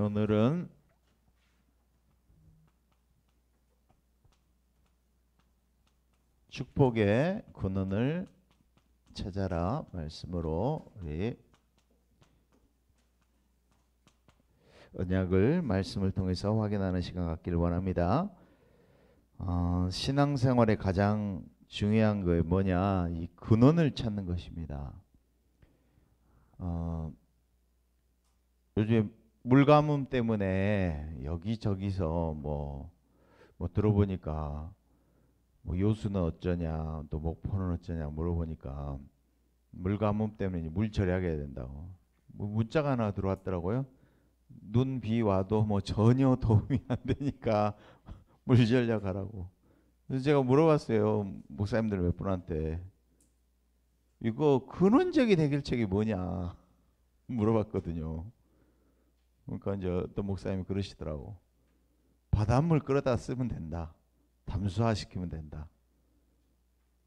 오늘은 축복의 근원을 찾아라 말씀으로 우리 언약을 말씀을 통해서 확인하는 시간 갖기를 원합니다. 신앙생활의 가장 중요한 거 뭐냐? 이 근원을 찾는 것입니다. 요즘 물가뭄 때문에 여기저기서 뭐 들어보니까 뭐 요수는 어쩌냐, 또 목포는 어쩌냐 물어보니까 물가뭄 때문에 물 절약해야 된다고 뭐 문자가 하나 들어왔더라고요. 눈, 비 와도 뭐 전혀 도움이 안 되니까 물 절약하라고. 그래서 제가 물어봤어요. 목사님들 몇 분한테 이거 근원적인 해결책이 뭐냐 물어봤거든요. 그러니까 이제 어떤 목사님이 그러시더라고. 바닷물 끌어다 쓰면 된다. 담수화시키면 된다.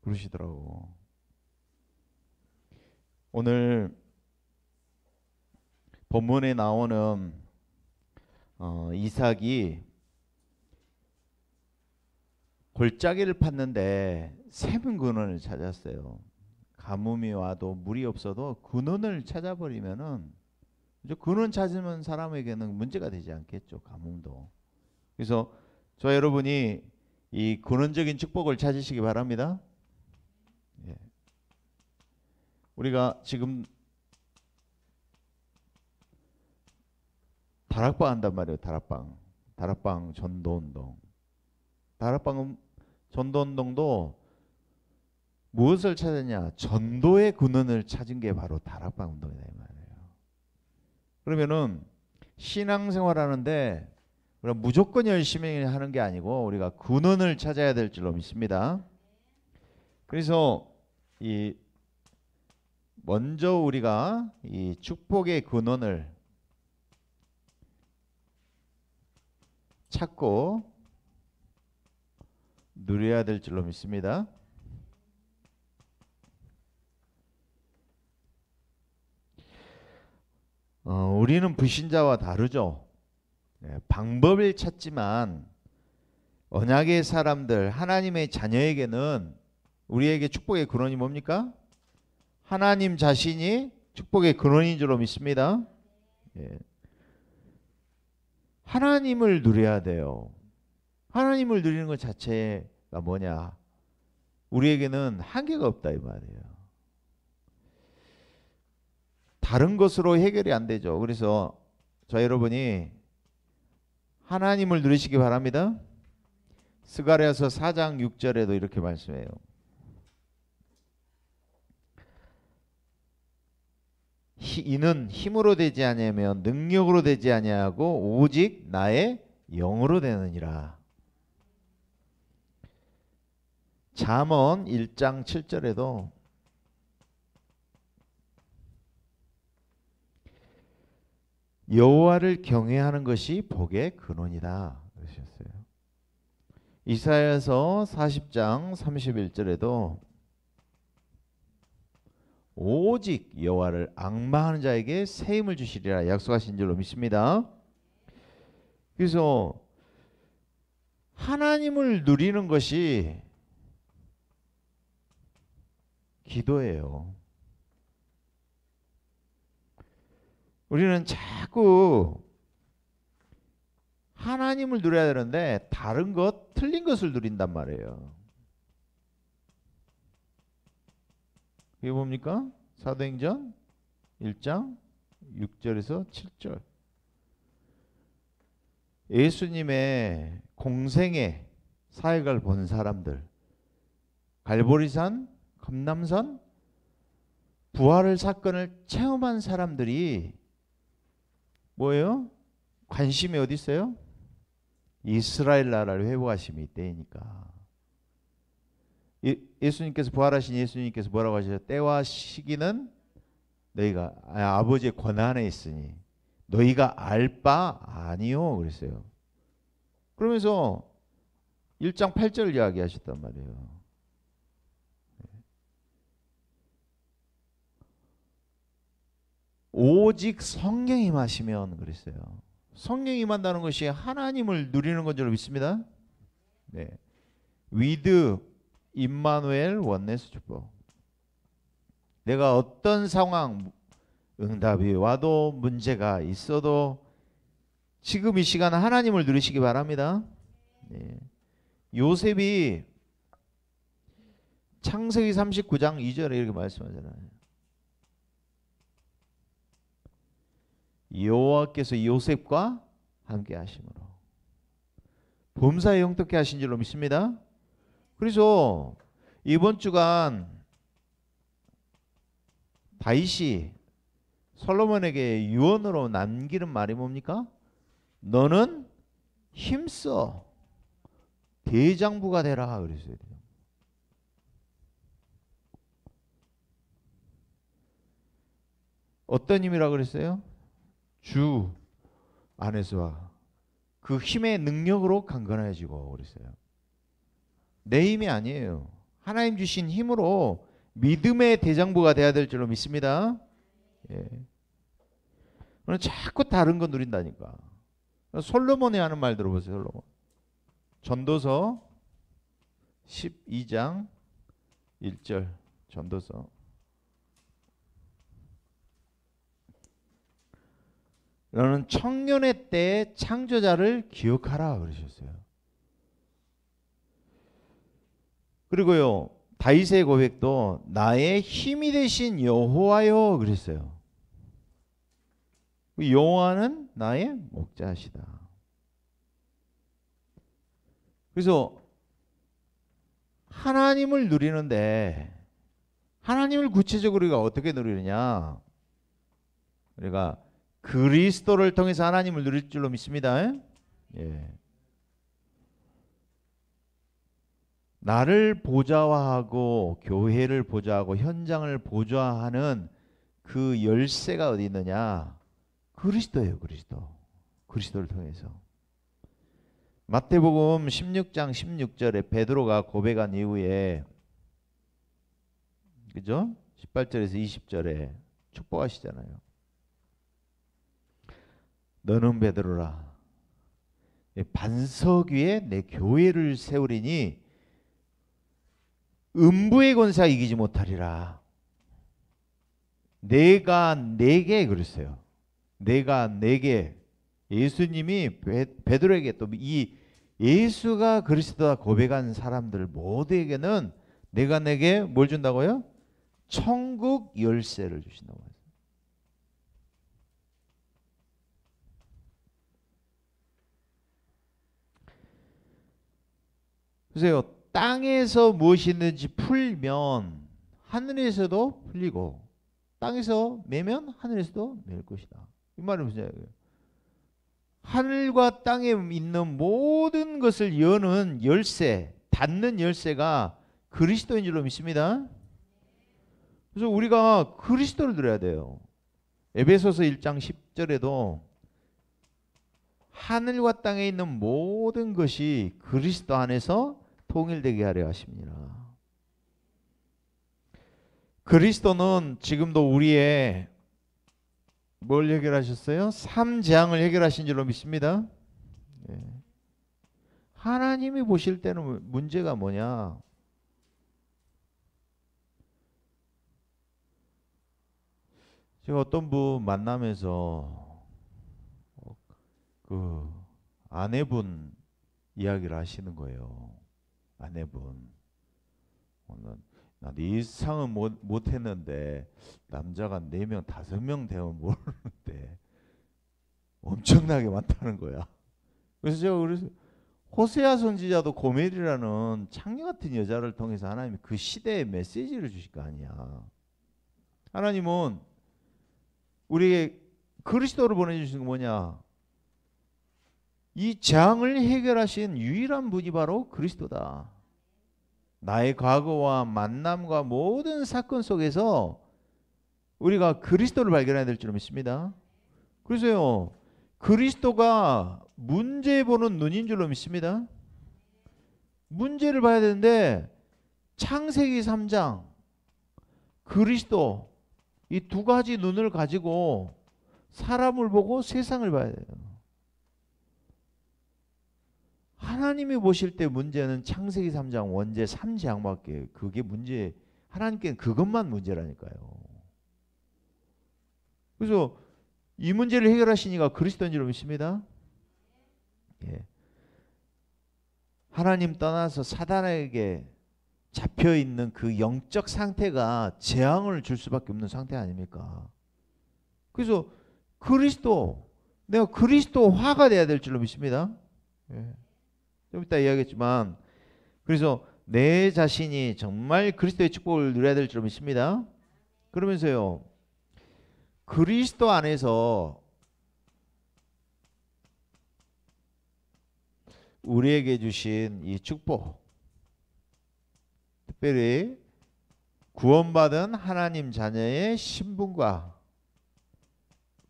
그러시더라고. 오늘 본문에 나오는 이삭이 골짜기를 팠는데 샘은 근원을 찾았어요. 가뭄이 와도 물이 없어도 근원을 찾아버리면은 이제 근원 찾으면 사람에게는 문제가 되지 않겠죠. 가뭄도. 그래서 저 여러분이 이 근원적인 축복을 찾으시기 바랍니다. 예. 우리가 지금 다락방 한단 말이에요. 다락방 전도운동. 다락방 전도운동도 무엇을 찾았냐? 전도의 근원을 찾은 게 바로 다락방 운동이다 이 말이에요. 그러면은 신앙생활 하는데 우리가 무조건 열심히 하는 게 아니고 우리가 근원을 찾아야 될 줄로 믿습니다. 그래서 먼저 우리가 이 축복의 근원을 찾고 누려야 될 줄로 믿습니다. 우리는 불신자와 다르죠. 방법을 찾지만 언약의 사람들, 하나님의 자녀에게는 우리에게 축복의 근원이 뭡니까? 하나님 자신이 축복의 근원인 줄로 믿습니다. 하나님을 누려야 돼요. 하나님을 누리는 것 자체가 뭐냐? 우리에게는 한계가 없다 이 말이에요. 다른 것으로 해결이 안 되죠. 그래서 저 여러분이 하나님을 누리시기 바랍니다. 스가랴서 4장 6절에도 이렇게 말씀해요. 이는 힘으로 되지 아니하며 능력으로 되지 아니하고 오직 나의 영으로 되느니라. 잠언 1장 7절에도 여호와를 경외하는 것이 복의 근원이다 그러셨어요. 이사야서 40장 31절에도 오직 여호와를 앙망하는 자에게 새 힘을 주시리라 약속하신 줄로 믿습니다. 그래서 하나님을 누리는 것이 기도예요. 우리는 자꾸 하나님을 누려야 되는데 다른 것, 틀린 것을 누린단 말이에요. 이게 뭡니까? 사도행전 1장 6절에서 7절. 예수님의 공생의 사역을 본 사람들, 갈보리산, 감람산, 부활의 사건을 체험한 사람들이 뭐예요? 관심이 어디 있어요? 이스라엘 나라를 회복하심이 이때이니까. 예수님께서 부활하신 예수님께서 뭐라고 하셨어요? 때와 시기는 너희가 아버지의 권한에 있으니 너희가 알 바 아니요 그랬어요. 그러면서 1장 8절 이야기하셨단 말이에요. 오직 성령이 임하시면 그랬어요. 성령이 임한다는 것이 하나님을 누리는 건 줄 믿습니다. 네. with 임마누엘 원네스 축복. 내가 어떤 상황, 응답이 와도 문제가 있어도 지금 이 시간 하나님을 누리시기 바랍니다. 네. 요셉이 창세기 39장 2절에 이렇게 말씀하잖아요. 여호와께서 요셉과 함께 하심으로 범사에 영떻게 하신 줄로 믿습니다. 그래서 이번 주간 다윗이 솔로몬에게 유언으로 남기는 말이 뭡니까? 너는 힘써 대장부가 되라 그랬어요. 어떤 힘이라 그랬어요? 주 안에서 그 힘의 능력으로 강건해지고 그랬어요. 내 힘이 아니에요. 하나님 주신 힘으로 믿음의 대장부가 돼야 될 줄로 믿습니다. 예. 자꾸 다른 거 누린다니까. 솔로몬이 하는 말 들어보세요. 솔로몬. 전도서 12장 1절. 전도서. 너는 청년의 때에 창조자를 기억하라 그러셨어요. 그리고요, 다윗의 고백도 나의 힘이 되신 여호와여 그랬어요. 여호와는 나의 목자시다. 그래서 하나님을 누리는데 하나님을 구체적으로 우리가 어떻게 누리느냐? 우리가 그리스도를 통해서 하나님을 누릴 줄로 믿습니다. 예. 나를 보좌화하고 교회를 보좌하고 현장을 보좌하는 그 열쇠가 어디 있느냐? 그리스도예요. 그리스도. 그리스도를 통해서. 마태복음 16장 16절에 베드로가 고백한 이후에 그죠? 18절에서 20절에 축복하시잖아요. 너는 베드로라. 반석 위에 내 교회를 세우리니 음부의 권세가 이기지 못하리라. 내가 내게 그랬어요. 내가 내게. 예수님이 베드로에게 또 이 예수가 그리스도다 고백한 사람들 모두에게는 내가 내게 뭘 준다고요? 천국 열쇠를 주신다고 했어요. 보세요. 땅에서 무엇이든지 풀면 하늘에서도 풀리고 땅에서 매면 하늘에서도 매일 것이다. 이 말은 무슨 얘기예요? 하늘과 땅에 있는 모든 것을 여는 열쇠, 닫는 열쇠가 그리스도인 줄로 믿습니다. 그래서 우리가 그리스도를 들어야 돼요. 에베소서 1장 10절에도 하늘과 땅에 있는 모든 것이 그리스도 안에서 통일되게 하려 하십니다. 그리스도는 지금도 우리의 뭘 해결하셨어요? 삼재앙을 해결하신 줄로 믿습니다. 네. 하나님이 보실 때는 문제가 뭐냐? 제가 어떤 분 만나면서 그 아내분 이야기를 하시는 거예요. 아내분. 난 이상은 못했는데 남자가 4명, 5명 되면 모르는데 엄청나게 많다는 거야. 그래서 제가 그래서 호세아 선지자도 고멜이라는 창녀 같은 여자를 통해서 하나님이 그 시대에 메시지를 주실 거 아니야. 하나님은 우리에게 그리스도를 보내주신 거 뭐냐? 이 재앙을 해결하신 유일한 분이 바로 그리스도다. 나의 과거와 만남과 모든 사건 속에서 우리가 그리스도를 발견해야 될 줄 믿습니다. 그래서요, 그리스도가 문제 보는 눈인 줄로 믿습니다. 문제를 봐야 되는데 창세기 3장 그리스도 이 두 가지 눈을 가지고 사람을 보고 세상을 봐야 돼요. 하나님이 보실 때 문제는 창세기 3장 원죄 3재앙밖에 그게 문제 하나님께는 그것만 문제라니까요. 그래서 이 문제를 해결하시니까 그리스도인 줄 믿습니다. 예. 하나님 떠나서 사단에게 잡혀 있는 그 영적 상태가 재앙을 줄 수밖에 없는 상태 아닙니까? 그래서 내가 그리스도화가 돼야 될 줄로 믿습니다. 예. 좀 이따 이야기했지만 그래서 내 자신이 정말 그리스도의 축복을 누려야 될 줄로 믿습니다. 그러면서요 그리스도 안에서 우리에게 주신 이 축복, 특별히 구원받은 하나님 자녀의 신분과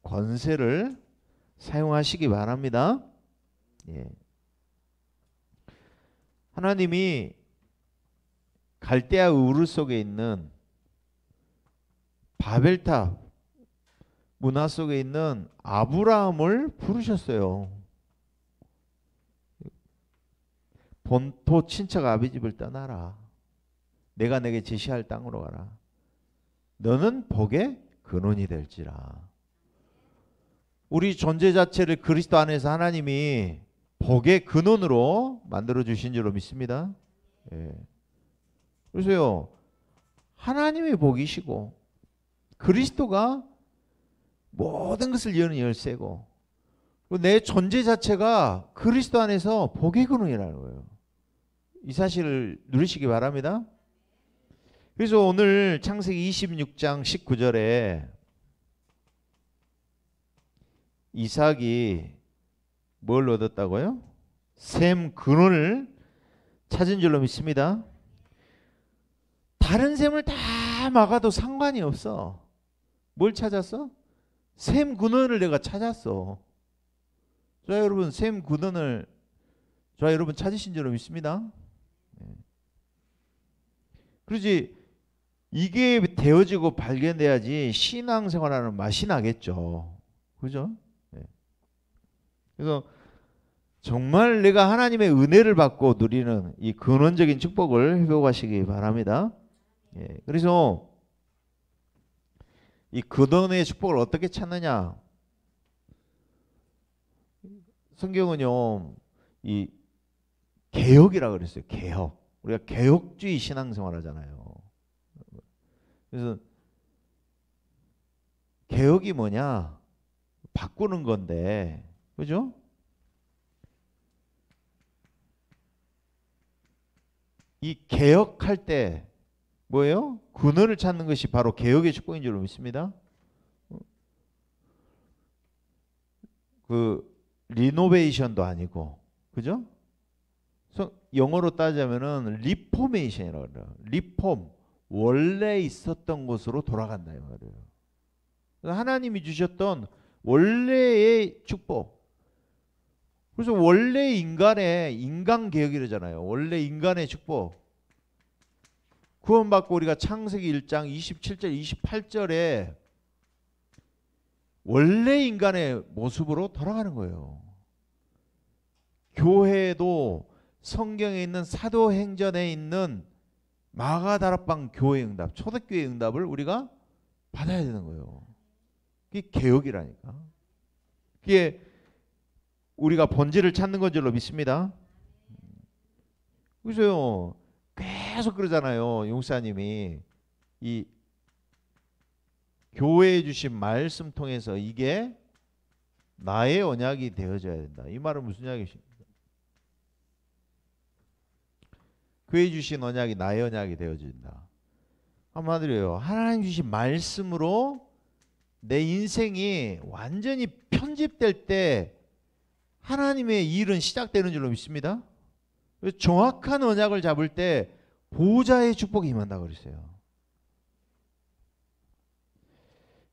권세를 사용하시기 바랍니다. 예. 하나님이 갈대아 우르 속에 있는 바벨탑 문화 속에 있는 아브라함을 부르셨어요. 본토 친척 아비 집을 떠나라. 내가 내게 제시할 땅으로 가라. 너는 복의 근원이 될지라. 우리 존재 자체를 그리스도 안에서 하나님이 복의 근원으로 만들어 주신 줄로 믿습니다. 예. 그래서요 하나님이 복이시고 그리스도가 모든 것을 여는 열쇠고 내 존재 자체가 그리스도 안에서 복의 근원이라는 거예요. 이 사실을 누리시기 바랍니다. 그래서 오늘 창세기 26장 19절에 이삭이 뭘 얻었다고요? 셈 근원을 찾은 줄로 믿습니다. 다른 셈을 다 막아도 상관이 없어. 뭘 찾았어? 셈 근원을 내가 찾았어. 자 여러분 셈 근원을 여러분 찾으신 줄로 믿습니다. 그러지 이게 되어지고 발견돼야지 신앙생활하는 맛이 나겠죠. 그죠? 그래서 정말 내가 하나님의 은혜를 받고 누리는 이 근원적인 축복을 회복하시기 바랍니다. 그래서 이 근원의 축복을 어떻게 찾느냐? 성경은요, 이 개혁이라 그랬어요. 개혁. 우리가 개혁주의 신앙생활 하잖아요. 그래서 개혁이 뭐냐? 바꾸는 건데, 그죠? 이 개혁할 때 뭐예요? 근원을 찾는 것이 바로 개혁의 축복인 줄 믿습니다. 그 리노베이션도 아니고, 그죠? 영어로 따지면은 리포메이션이라고 그래요. 리폼, 원래 있었던 곳으로 돌아간다 이 말이에요. 하나님이 주셨던 원래의 축복. 그래서 원래 인간 개혁이라잖아요. 원래 인간의 축복. 구원받고 우리가 창세기 1장 27절 28절에 원래 인간의 모습으로 돌아가는 거예요. 교회도 성경에 있는 사도행전에 있는 마가다락방 교회 응답, 초대교회 응답을 우리가 받아야 되는 거예요. 그게 개혁이라니까. 그게 우리가 본질을 찾는 건 줄로 믿습니다. 그래서요 계속 그러잖아요. 용사님이 이 교회에 주신 말씀 통해서 이게 나의 언약이 되어져야 된다. 이 말은 무슨 이야기십니까? 교회에 주신 언약이 나의 언약이 되어진다. 한마디로요. 하나님 주신 말씀으로 내 인생이 완전히 편집될 때 하나님의 일은 시작되는 줄로 믿습니다. 정확한 언약을 잡을 때 보호자의 축복이 임한다고 그랬어요.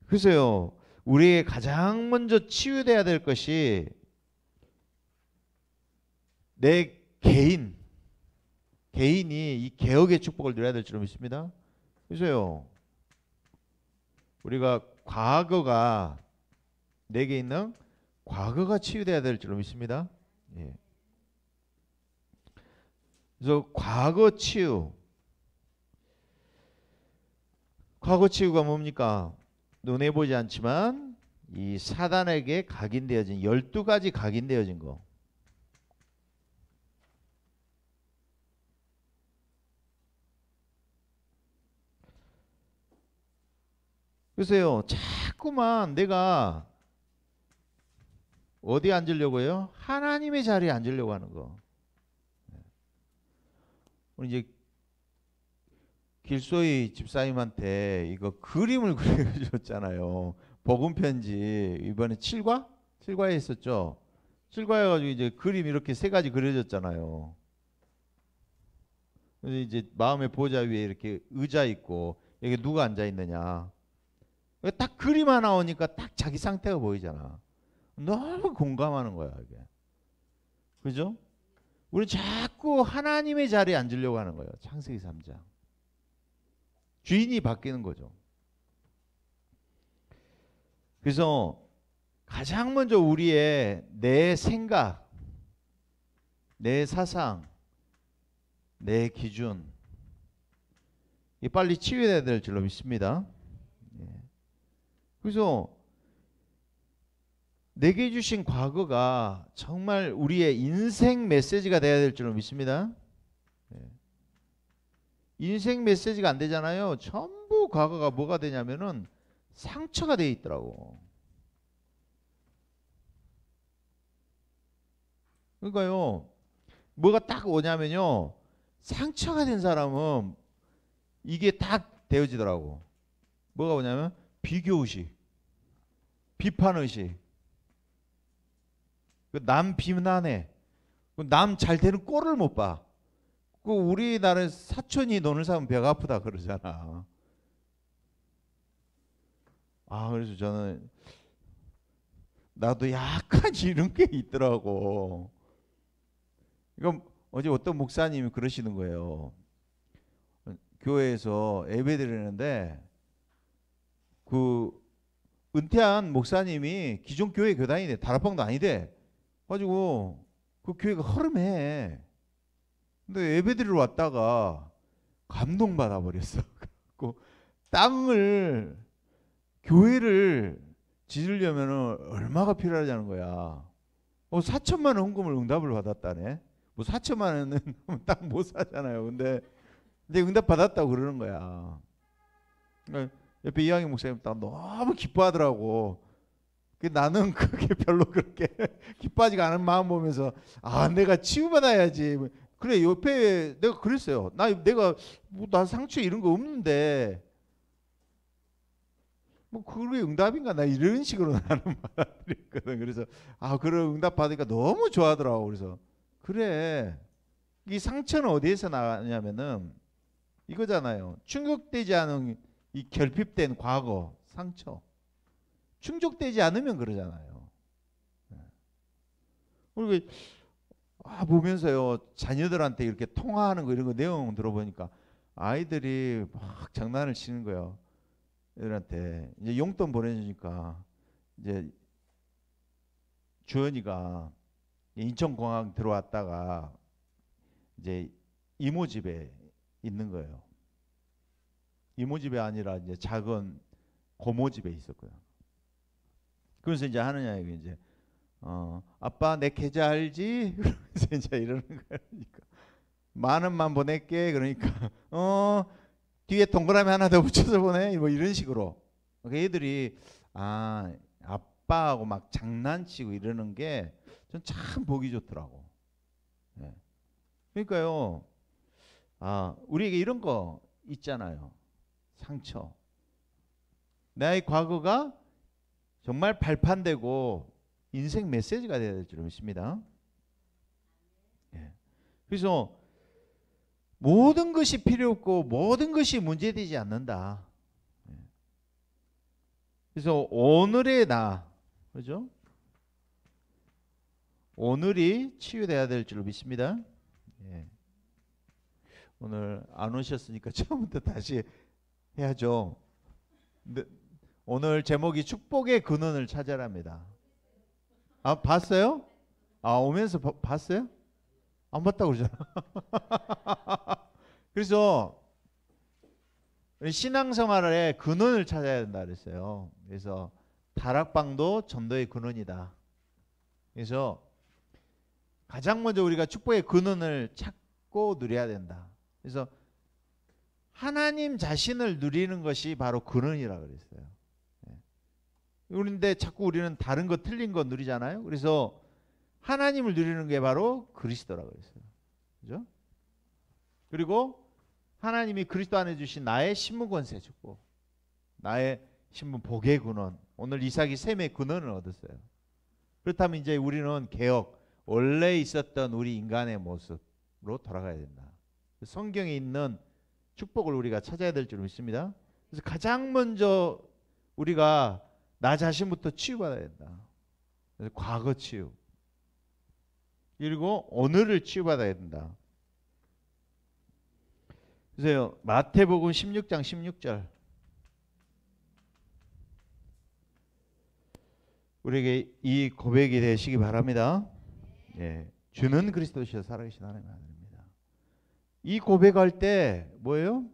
그래서요. 우리의 가장 먼저 치유돼야 될 것이 내 개인이 이 개혁의 축복을 누려야 될 줄로 믿습니다. 그래서요. 우리가 과거가 내게 있는 과거가 치유돼야 될 줄로 믿습니다. 예. 그래서 과거 치유. 과거 치유가 뭡니까? 눈에 보지 않지만 이 사단에게 각인되어진 12가지 각인되어진 거. 그래서요, 자꾸만 내가 어디 앉으려고요? 하나님의 자리에 앉으려고 하는 거. 우리 이제 길소희 집사님한테 이거 그림을 그려줬잖아요. 복음 편지 이번에 7과에 했었죠. 7과 해가지고 이제 그림 이렇게 3가지 그려졌잖아요. 그래서 이제 마음의 보좌 위에 이렇게 의자 있고 여기 누가 앉아 있느냐. 딱 그림 하나 오니까 딱 자기 상태가 보이잖아. 너무 공감하는 거야 이게. 그죠? 우리 자꾸 하나님의 자리에 앉으려고 하는 거예요. 창세기 3장. 주인이 바뀌는 거죠. 그래서 가장 먼저 우리의 내 생각, 내 사상, 내 기준 이 빨리 치유해야 될 줄로 믿습니다. 그래서 내게 주신 과거가 정말 우리의 인생 메시지가 되어야 될 줄로 믿습니다. 인생 메시지가 안 되잖아요. 전부 과거가 뭐가 되냐면은 상처가 돼 있더라고. 그러니까요, 뭐가 딱 오냐면요, 상처가 된 사람은 이게 딱 되어지더라고. 뭐가 오냐면 비교의식, 비판의식, 남 비난해, 남 잘 되는 꼴을 못 봐. 우리나라 사촌이 노는 사람 배가 아프다 그러잖아. 그래서 저는 나도 약간 이런 게 있더라고. 이건 어제 어떤 목사님이 그러시는 거예요. 교회에서 예배 드리는데 그 은퇴한 목사님이 기존 교회 교단이래. 다락방도 아니대. 가지고 그 교회가 허름해. 근데 예배 드리러 왔다가 감동받아 버렸어. 그 땅을 교회를 지으려면 얼마가 필요하냐는 거야. 4천만 원 헌금을 응답을 받았다네. 뭐 4천만 원은 땅 못 사잖아요. 근데 응답 받았다고 그러는 거야. 그러니까 옆에 이왕희 목사님 딱 너무 기뻐하더라고. 나는 그게 별로 그렇게 기뻐하지가 않은 마음 보면서 내가 치유받아야지. 그래, 옆에 내가 그랬어요. 나 상처 이런 거 없는데 뭐 그게 응답인가 나 이런 식으로 나는 받아들였거든. 그래서 그런 응답 받으니까 너무 좋아하더라고. 그래서 그래, 이 상처는 어디에서 나냐면은 이거잖아요. 충격되지 않은 이 결핍된 과거 상처. 충족되지 않으면 그러잖아요. 그리고 보면서요, 자녀들한테 이렇게 통화하는 거 이런 거 내용 들어보니까 아이들이 막 장난을 치는 거예요. 애들한테 이제 용돈 보내주니까 이제 주연이가 인천공항 들어왔다가 이제 이모 집에 있는 거예요. 이모 집이 아니라 이제 작은 고모 집에 있었고요. 그래서 이제 하느냐 이제 아빠 내 계좌 알지? 그러면서 이제 이러는 거니까 만 원만 보낼게. 그러니까 뒤에 동그라미 하나 더 붙여서 보내. 뭐 이런 식으로. 그러니까 애들이 아빠하고 막 장난치고 이러는 게 전 참 보기 좋더라고. 네. 그러니까요. 우리에게 이런 거 있잖아요. 상처. 나의 과거가 정말 발판되고 인생 메시지가 되어야 될 줄 믿습니다. 예. 그래서 모든 것이 필요 없고 모든 것이 문제되지 않는다. 예. 그래서 오늘의 나, 그죠? 오늘이 치유돼야 될 줄 믿습니다. 예. 오늘 안 오셨으니까 처음부터 다시 해야죠. 오늘 제목이 축복의 근원을 찾아랍니다. 봤어요? 오면서 봤어요? 안 봤다고 그러잖아. 그래서 신앙생활의 근원을 찾아야 된다 그랬어요. 그래서 다락방도 전도의 근원이다. 그래서 가장 먼저 우리가 축복의 근원을 찾고 누려야 된다. 그래서 하나님 자신을 누리는 것이 바로 근원이라 그랬어요. 그런데 자꾸 우리는 다른 거 틀린 거 누리잖아요. 그래서 하나님을 누리는 게 바로 그리스도라 그랬어요. 그죠? 그리고 하나님이 그리스도 안에 주신 나의 신분 권세 축복, 나의 신분 복의 근원, 오늘 이삭이 셈의 근원을 얻었어요. 그렇다면 이제 우리는 개혁, 원래 있었던 우리 인간의 모습으로 돌아가야 된다. 성경에 있는 축복을 우리가 찾아야 될 줄 믿습니다. 그래서 가장 먼저 우리가 나 자신부터 치유받아야 된다. 그래서 과거 치유, 그리고 오늘을 치유받아야 된다. 그래서 마태복음 16장 16절, 우리에게 이 고백이 되시기 바랍니다. 예, 주는 그리스도시여 살아계신 하나님의 아들입니다. 이 고백할 때 뭐예요?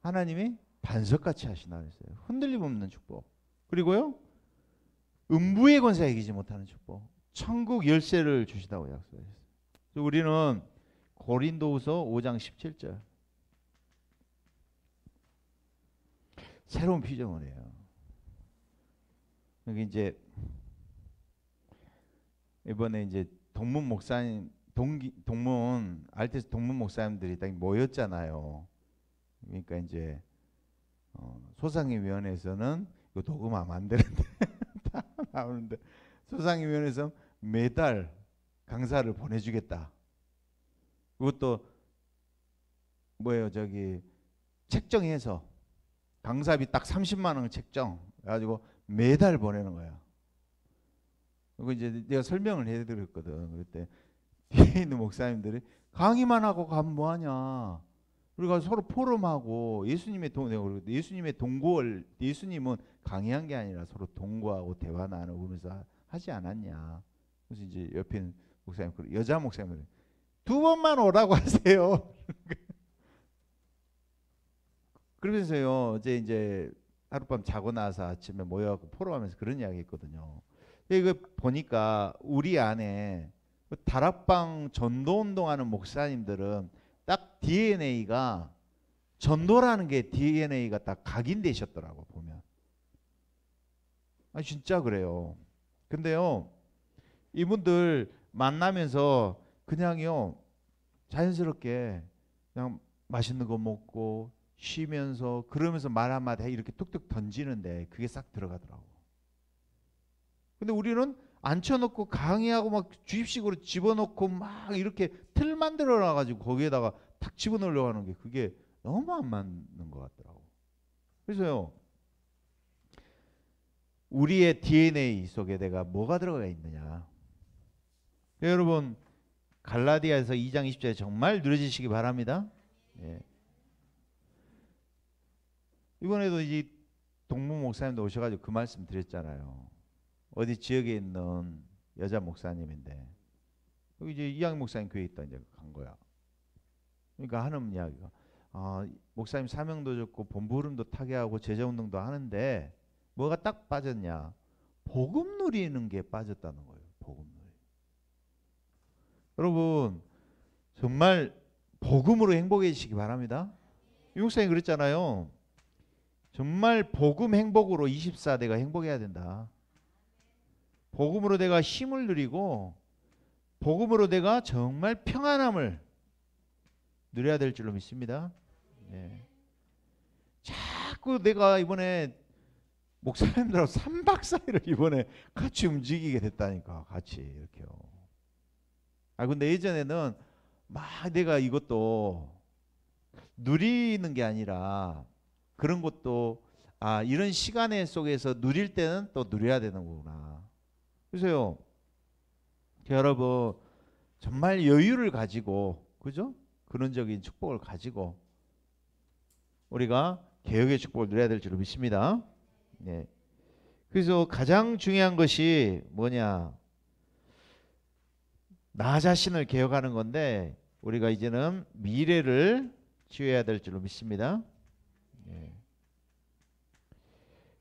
하나님이 반석같이 하신다 그랬어요. 흔들림 없는 축복. 그리고요, 음부의 권세가 이기지 못하는 축복, 천국 열쇠를 주시다고 약속했어요. 우리는 고린도후서 5장 17절, 새로운 피조물이에요. 여기 이제 이번에 이제 동문 목사님, 동문 알테스 동문 목사님들이 딱 모였잖아요. 그러니까 이제 소상위원회에서는 이거 녹음하면 안 되는데 다 나오는데, 소상위원회에서 매달 강사를 보내주겠다. 그것도 뭐예요? 저기 책정해서 강사비 딱 30만 원 책정 해가지고 매달 보내는 거야. 그리고 이제 내가 설명을 해드렸거든. 그때 뒤에 있는 목사님들이 강의만 하고 가면 뭐하냐? 우리가 서로 포럼하고 예수님의 동거를, 예수님은 강의한 게 아니라 서로 동거하고 대화 나누면서 하지 않았냐? 그래서 이제 옆에 있는 목사님, 여자 목사님들, 2번만 오라고 하세요. 그러면서요, 이제 하룻밤 자고 나서 아침에 모여갖고 포럼하면서 그런 이야기 했거든요. 이거 보니까 우리 안에 다락방 전도 운동하는 목사님들은 딱 DNA가, 전도라는 게 DNA가 딱 각인되셨더라고 보면. 아 진짜 그래요. 근데요, 이분들 만나면서 그냥요 자연스럽게 그냥 맛있는 거 먹고 쉬면서 그러면서 말 한마디 이렇게 툭툭 던지는데 그게 싹 들어가더라고. 근데 우리는 앉혀놓고 강의하고 막 주입식으로 집어넣고 막 이렇게 틀 만들어 놔가지고 거기에다가 탁 집어넣으려고 하는 게 그게 너무 안 맞는 것 같더라고. 그래서요, 우리의 DNA 속에 내가 뭐가 들어가 있느냐. 여러분 갈라디아에서 2장 20절에 정말 누려지시기 바랍니다. 예. 이번에도 이 동문 목사님도 오셔가지고 그 말씀 드렸잖아요. 어디 지역에 있는 여자 목사님인데 여기 이제 이양 목사님 교회 있다 이제 간 거야. 그러니까 하는 이야기가, 목사님 사명도 줬고 본부름도 타게 하고 제자운동도 하는데 뭐가 딱 빠졌냐? 복음 누리는 게 빠졌다는 거예요. 복음 누리. 여러분 정말 복음으로 행복해지시기 바랍니다. 이 목사님 그랬잖아요. 정말 복음 행복으로 24대가 행복해야 된다. 복음으로 내가 힘을 누리고 복음으로 내가 정말 평안함을 누려야 될 줄로 믿습니다. 네. 자꾸 내가 이번에 목사님들하고 3박 4일을 이번에 같이 움직이게 됐다니까. 같이 이렇게요. 근데 예전에는 막 내가 이것도 누리는 게 아니라 그런 것도 이런 시간의 속에서 누릴 때는 또 누려야 되는 거구나. 그래서요, 여러분 정말 여유를 가지고, 그죠? 근원적인 축복을 가지고 우리가 개혁의 축복을 누려야 될 줄 믿습니다. 네. 그래서 가장 중요한 것이 뭐냐? 나 자신을 개혁하는 건데 우리가 이제는 미래를 치유해야 될 줄로 믿습니다. 예.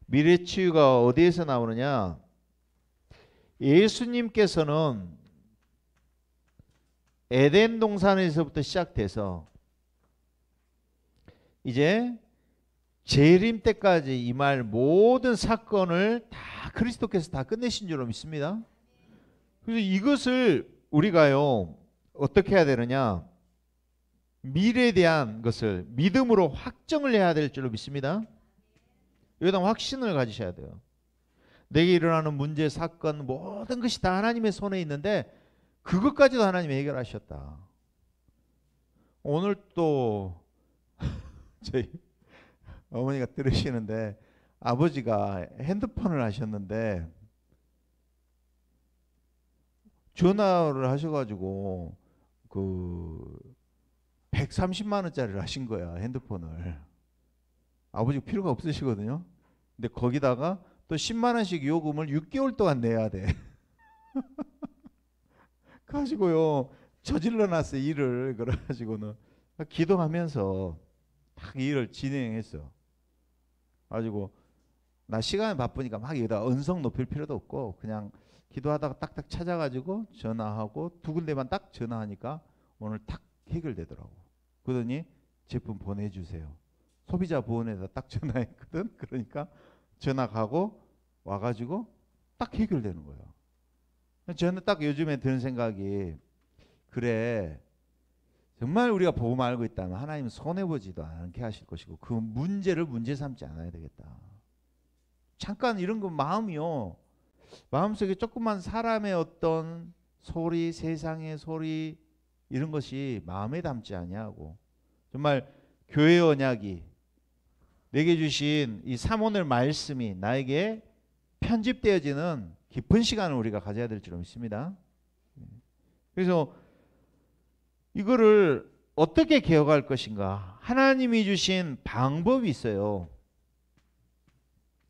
미래 치유가 어디에서 나오느냐? 예수님께서는 에덴 동산에서부터 시작돼서 이제 재림 때까지 임할 모든 사건을 다 그리스도께서 다 끝내신 줄로 믿습니다. 그래서 이것을 우리가요 어떻게 해야 되느냐? 미래에 대한 것을 믿음으로 확정을 해야 될 줄로 믿습니다. 여기다 확신을 가지셔야 돼요. 내게 일어나는 문제, 사건 모든 것이 다 하나님의 손에 있는데 그것까지도 하나님이 해결하셨다. 오늘 또 저희 어머니가 들으시는데 아버지가 핸드폰을 하셨는데 전화를 하셔가지고 그 130만 원짜리를 하신 거야, 핸드폰을. 아버지가 필요가 없으시거든요. 근데 거기다가 또 10만 원씩 요금을 6개월 동안 내야 돼. 가지고요 저질러 놨어요, 일을. 그래가지고는 기도하면서 딱 일을 진행했어. 가지고 나 시간이 바쁘니까 막 여기다 언성 높일 필요도 없고 그냥 기도하다가 딱딱 찾아가지고 전화하고 두 군데만 딱 전화하니까 오늘 딱 해결되더라고. 그러더니 제품 보내주세요. 소비자 보호원에다 딱 전화했거든. 그러니까 전화 가고 와가지고 딱 해결되는 거예요. 저는 딱 요즘에 드는 생각이, 그래 정말 우리가 복음 알고 있다면 하나님은 손해보지도 않게 하실 것이고 그 문제를 문제 삼지 않아야 되겠다. 잠깐 이런 거 마음이요, 마음속에 조그만 사람의 어떤 소리, 세상의 소리 이런 것이 마음에 담지 아니하고 정말 교회 언약이 내게 주신 이 사모늘 말씀이 나에게 편집되어지는 깊은 시간을 우리가 가져야 될 줄 믿습니다. 그래서 이거를 어떻게 개혁할 것인가? 하나님이 주신 방법이 있어요.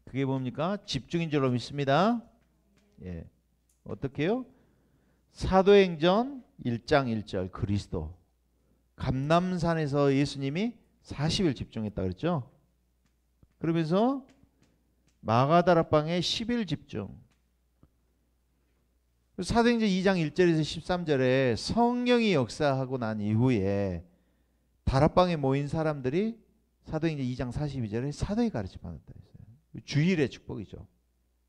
그게 뭡니까? 집중인 줄로 믿습니다. 예. 어떻게요? 사도행전 1장 1절 그리스도. 감람산에서 예수님이 40일 집중했다 그랬죠? 그러면서 마가다락방에 10일 집중. 사도행전 2장 1절에서 13절에 성령이 역사하고 난 이후에 다락방에 모인 사람들이 사도행전 2장 42절에 사도의 가르침 받았다 했어요. 주일의 축복이죠.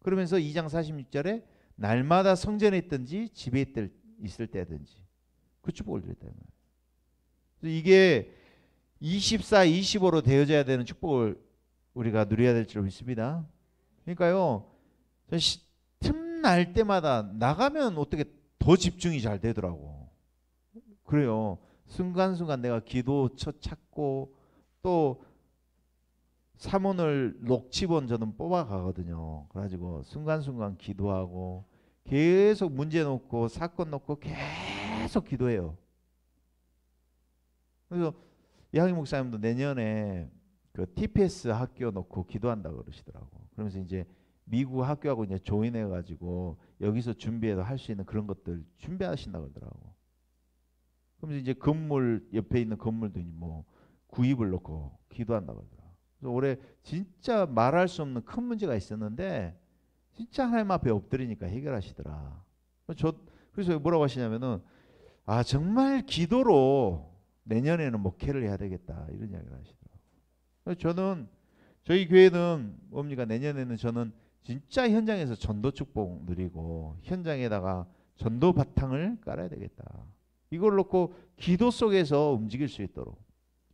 그러면서 2장 46절에 날마다 성전에 있든지 집에 있을 때든지 그 축복을 드렸다. 이게 24, 25로 되어져야 되는 축복을 우리가 누려야 될 줄 믿습니다. 그러니까요, 틈날 때마다 나가면 어떻게 더 집중이 잘 되더라고. 그래요. 순간순간 내가 기도처 찾고 또 사문을 녹취본 저는 뽑아가거든요. 그래가지고 순간순간 기도하고 계속 문제 놓고 사건 놓고 계속 기도해요. 그래서 이학희 목사님도 내년에 그 TPS 학교 놓고 기도한다고 그러시더라고. 그러면서 이제 미국 학교하고 이제 조인해가지고 여기서 준비해서 할 수 있는 그런 것들 준비하신다고 그러더라고. 그러면서 이제 건물 옆에 있는 건물도 뭐 구입을 놓고 기도한다고 그러더라고. 그래서 올해 진짜 말할 수 없는 큰 문제가 있었는데 진짜 하나님 앞에 엎드리니까 해결하시더라. 그래서 뭐라고 하시냐면은 아 정말 기도로 내년에는 목회를 해야 되겠다 이런 이야기를 하시더라고요. 저는 저희 교회는 뭡니까, 내년에는 저는 진짜 현장에서 전도 축복 누리고 현장에다가 전도 바탕을 깔아야 되겠다. 이걸 놓고 기도 속에서 움직일 수 있도록.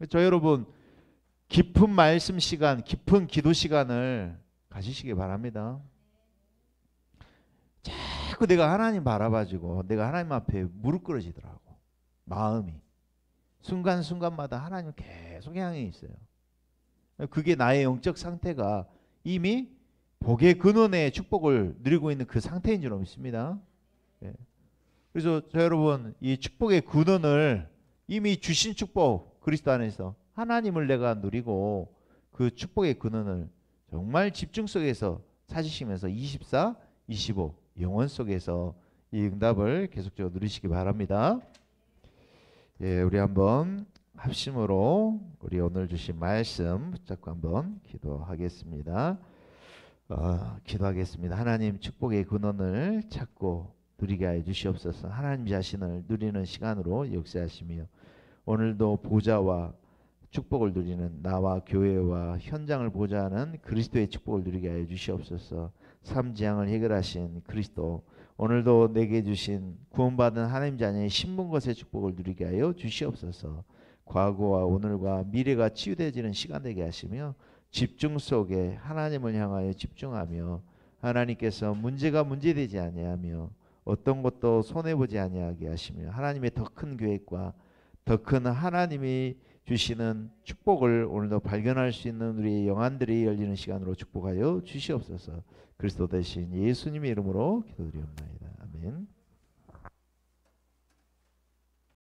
저 여러분 깊은 말씀 시간, 깊은 기도 시간을 가지시기 바랍니다. 자꾸 내가 하나님 바라봐지고 내가 하나님 앞에 무릎 꿇어지더라고. 마음이 순간순간마다 하나님 계속 향해 있어요. 그게 나의 영적 상태가 이미 복의 근원의 축복을 누리고 있는 그 상태인 줄 믿습니다. 그래서 저 여러분 이 축복의 근원을 이미 주신 축복 그리스도 안에서 하나님을 내가 누리고 그 축복의 근원을 정말 집중 속에서 찾으시면서 24, 25 영혼 속에서 이 응답을 계속적으로 누리시기 바랍니다. 예, 우리 한번 합심으로 우리 오늘 주신 말씀 붙잡고 한번 기도하겠습니다. 기도하겠습니다. 하나님 축복의 근원을 찾고 누리게 하여 주시옵소서. 하나님 자신을 누리는 시간으로 역사하시며 오늘도 보좌와 축복을 누리는 나와 교회와 현장을 보좌하는 그리스도의 축복을 누리게 하여 주시옵소서. 삼재앙을 해결하신 그리스도, 오늘도 내게 주신 구원받은 하나님 자녀의 신분 것의 축복을 누리게 하여 주시옵소서. 과거와 오늘과 미래가 치유되어지는 시간 되게 하시며 집중 속에 하나님을 향하여 집중하며 하나님께서 문제가 문제되지 아니하며 어떤 것도 손해보지 아니하게 하시며 하나님의 더 큰 계획과 더 큰 하나님이 주시는 축복을 오늘도 발견할 수 있는 우리의 영안들이 열리는 시간으로 축복하여 주시옵소서. 그리스도 대신 예수님의 이름으로 기도드리옵나이다. 아멘.